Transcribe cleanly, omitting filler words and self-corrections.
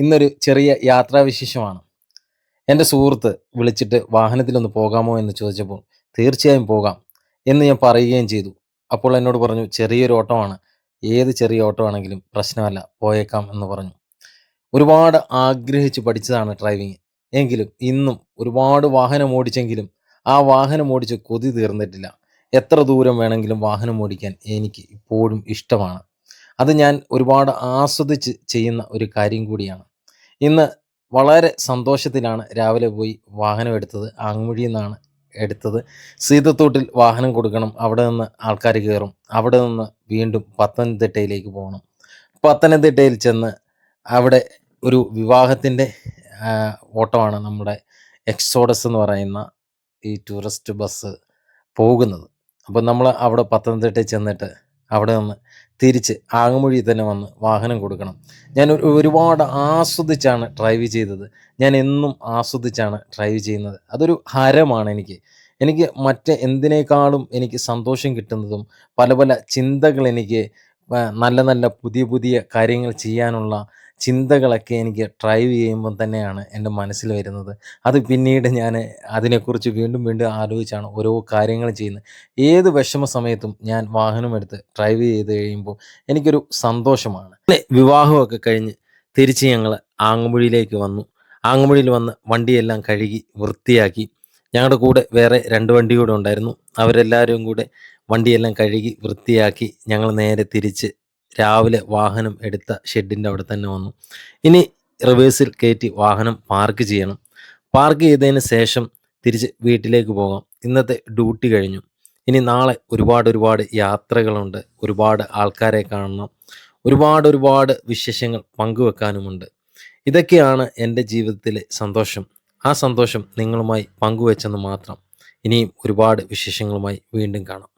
ഇന്നൊരു ചെറിയ യാത്രാവിശേഷമാണ്. എൻ്റെ സുഹൃത്ത് വിളിച്ചിട്ട് വാഹനത്തിലൊന്ന് പോകാമോ എന്ന് ചോദിച്ചപ്പോൾ തീർച്ചയായും പോകാം എന്ന് ഞാൻ പറയുകയും ചെയ്തു. അപ്പോൾ എന്നോട് പറഞ്ഞു ചെറിയൊരു ഓട്ടമാണ്. ഏത് ചെറിയ ഓട്ടമാണെങ്കിലും പ്രശ്നമല്ല, പോയേക്കാം എന്ന് പറഞ്ഞു. ഒരുപാട് ആഗ്രഹിച്ച് പഠിച്ചതാണ് ഡ്രൈവിംഗ്. എങ്കിലും ഇന്നും ഒരുപാട് വാഹനം ഓടിച്ചെങ്കിലും ആ വാഹനം ഓടിച്ച് കൊതി തീർന്നിട്ടില്ല. എത്ര ദൂരം വേണമെങ്കിലും വാഹനം ഓടിക്കാൻ എനിക്ക് ഇപ്പോഴും ഇഷ്ടമാണ്. അത് ഞാൻ ഒരുപാട് ആസ്വദിച്ച് ചെയ്യുന്ന ഒരു കാര്യം കൂടിയാണ്. ഇന്ന് വളരെ സന്തോഷത്തിലാണ് രാവിലെ പോയി വാഹനം എടുത്തത്. ആങ്ങുഴിയിൽ നിന്നാണ് എടുത്തത്. സീതത്തോട്ടിൽ വാഹനം കൊടുക്കണം. അവിടെ നിന്ന് ആൾക്കാർ കയറും. അവിടെ നിന്ന് വീണ്ടും പത്തനംതിട്ടയിലേക്ക് പോകണം. പത്തനംതിട്ടയിൽ ചെന്ന് അവിടെ ഒരു വിവാഹത്തിൻ്റെ ഓട്ടമാണ് നമ്മുടെ എക്സോഡസ് എന്ന് പറയുന്ന ഈ ടൂറിസ്റ്റ് ബസ് പോകുന്നത്. അപ്പോൾ നമ്മൾ അവിടെ പത്തനംതിട്ടയിൽ ചെന്നിട്ട് അവിടെ നിന്ന് തിരിച്ച് ആങ്ങമൂഴിയിൽ തന്നെ വന്ന് വാഹനം കൊടുക്കണം. ഞാൻ ഒരുപാട് ആസ്വദിച്ചാണ് ഡ്രൈവ് ചെയ്തത്. ഞാൻ എന്നും ആസ്വദിച്ചാണ് ഡ്രൈവ് ചെയ്യുന്നത്. അതൊരു ഹരമാണ് എനിക്ക്. എനിക്ക് മറ്റ് എന്തിനേക്കാളും എനിക്ക് സന്തോഷം കിട്ടുന്നതും പല പല ചിന്തകൾ എനിക്ക് നല്ല നല്ല പുതിയ പുതിയ കാര്യങ്ങൾ ചെയ്യാനുള്ള ചിന്തകളൊക്കെ എനിക്ക് ഡ്രൈവ് ചെയ്യുമ്പം തന്നെയാണ് എൻ്റെ മനസ്സിൽ വരുന്നത്. അത് പിന്നീട് ഞാൻ അതിനെക്കുറിച്ച് വീണ്ടും വീണ്ടും ആലോചിച്ചാണ് ഓരോ കാര്യങ്ങൾ ചെയ്യുന്നത്. ഏത് വിഷമ സമയത്തും ഞാൻ വാഹനമെടുത്ത് ഡ്രൈവ് ചെയ്ത് കഴിയുമ്പോൾ എനിക്കൊരു സന്തോഷമാണ്. പിന്നെ വിവാഹമൊക്കെ കഴിഞ്ഞ് തിരിച്ച് ഞങ്ങൾ ആങ്ങമ്പുഴിയിലേക്ക് വന്നു. ആങ്ങമ്പുഴിയിൽ വന്ന് വണ്ടിയെല്ലാം കഴുകി വൃത്തിയാക്കി. ഞങ്ങളുടെ കൂടെ വേറെ 2 വണ്ടി കൂടെ ഉണ്ടായിരുന്നു. അവരെല്ലാവരും കൂടെ വണ്ടിയെല്ലാം കഴുകി വൃത്തിയാക്കി ഞങ്ങൾ നേരെ തിരിച്ച് രാവിലെ വാഹനം എടുത്ത ഷെഡിൻ്റെ അവിടെ തന്നെ വന്നു. ഇനി റിവേഴ്സിൽ കയറ്റി വാഹനം പാർക്ക് ചെയ്യണം. പാർക്ക് ചെയ്തതിന് ശേഷം തിരിച്ച് വീട്ടിലേക്ക് പോകാം. ഇന്നത്തെ ഡ്യൂട്ടി കഴിഞ്ഞു. ഇനി നാളെ ഒരുപാട് യാത്രകളുണ്ട്. ഒരുപാട് ആൾക്കാരെ കാണണം. ഒരുപാട് വിശേഷങ്ങൾ പങ്കുവെക്കാനുമുണ്ട്. ഇതൊക്കെയാണ് എൻ്റെ ജീവിതത്തിലെ സന്തോഷം. ആ സന്തോഷം നിങ്ങളുമായി പങ്കുവെച്ചെന്ന് മാത്രം. ഇനിയും ഒരുപാട് വിശേഷങ്ങളുമായി വീണ്ടും കാണാം.